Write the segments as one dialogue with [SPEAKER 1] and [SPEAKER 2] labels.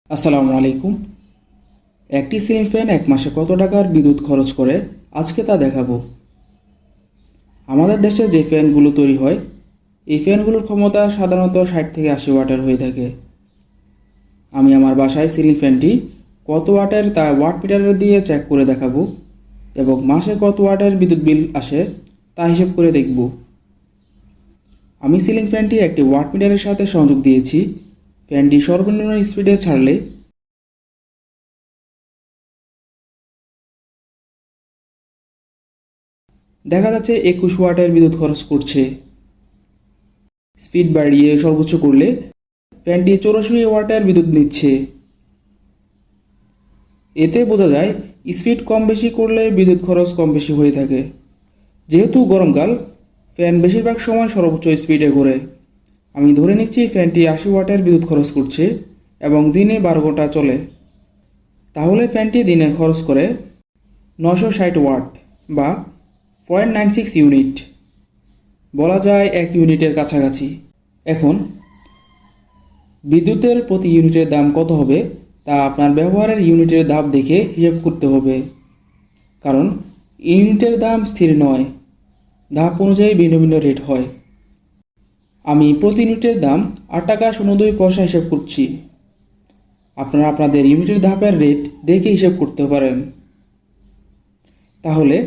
[SPEAKER 1] আসসালামু আলাইকুম। একটি সিলিং ফ্যান এক মাসে কত টাকার বিদ্যুৎ খরচ করে আজকে তা দেখাবো। আমাদের দেশে যে ফ্যানগুলো তৈরি হয় এই ফ্যানগুলোর ক্ষমতা সাধারণত 60 থেকে 80 ওয়াটের হয়ে থাকে। আমি আমার বাসায় সিলিং ফ্যানটি কত ওয়াটের তা ওয়াট মিটার দিয়ে চেক করে দেখাবো এবং মাসে কত ওয়াটের বিদ্যুৎ বিল আসে তা হিসেব করে দেখব। আমি সিলিং ফ্যানটি একটি ওয়াট মিটারের সাথে সংযোগ দিয়েছি। ফ্যানটি সর্বনিম্ন স্পিডে ছাড়লে দেখা যাচ্ছে 21 ওয়াটের বিদ্যুৎ খরচ করছে। স্পিড বাড়িয়ে সর্বোচ্চ করলে ফ্যানটি 84 ওয়াটের বিদ্যুৎ নিচ্ছে। এতে বোঝা যায় স্পিড কম বেশি করলে বিদ্যুৎ খরচ কম বেশি হয়ে থাকে। যেহেতু গরমকাল, ফ্যান বেশিরভাগ সময় সর্বোচ্চ স্পিডে ঘোরে। আমি ধরে নিচ্ছি ফ্যানটি 80 ওয়াটের বিদ্যুৎ খরচ করছে এবং দিনে 12 ঘন্টা চলে। তাহলে ফ্যানটি দিনে খরচ করে 960 ওয়াট বা 0.96 ইউনিট, বলা যায় 1 ইউনিটের কাছাকাছি। এখন বিদ্যুতের প্রতি ইউনিটের দাম কত হবে তা আপনার ব্যবহারের ইউনিটের দাম দেখে হিসাব করতে হবে, কারণ ইউনিটের দাম স্থির নয়, ধাপ অনুযায়ী ভিন্ন ভিন্ন রেট হয়। আমি প্রতি ইউনিটের দাম 8 টাকা 92 পয়সা হিসাব করছি। আপনারা আপনাদের ইউনিটের ধাপের রেট দেখে হিসাব করতে পারেন। তাহলে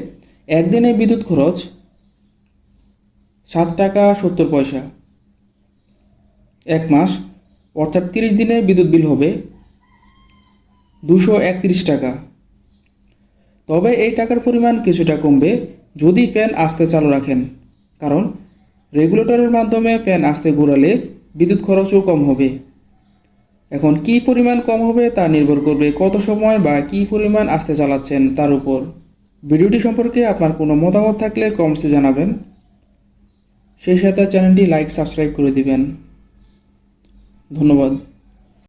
[SPEAKER 1] একদিনে বিদ্যুৎ খরচ 7 টাকা 70 পয়সা। এক মাস অর্থাৎ 30 দিনে বিদ্যুৎ বিল হবে 231 টাকা। তবে এই টাকার পরিমাণ কিছুটা কমবে যদি ফ্যান আস্তে চালু রাখেন, কারণ রেগুলেটরের মাধ্যমে ফ্যান আস্তে ঘোরালে বিদ্যুৎ খরচও কম হবে। এখন কী পরিমাণ কম হবে তা নির্ভর করবে কত সময় বা কী পরিমাণ আস্তে চালাচ্ছেন তার উপর। ভিডিওটি সম্পর্কে আপনার কোনো মতামত থাকলে কমেন্টসে জানাবেন। সেই সাথে চ্যানেলটি লাইক সাবস্ক্রাইব করে দিবেন। ধন্যবাদ।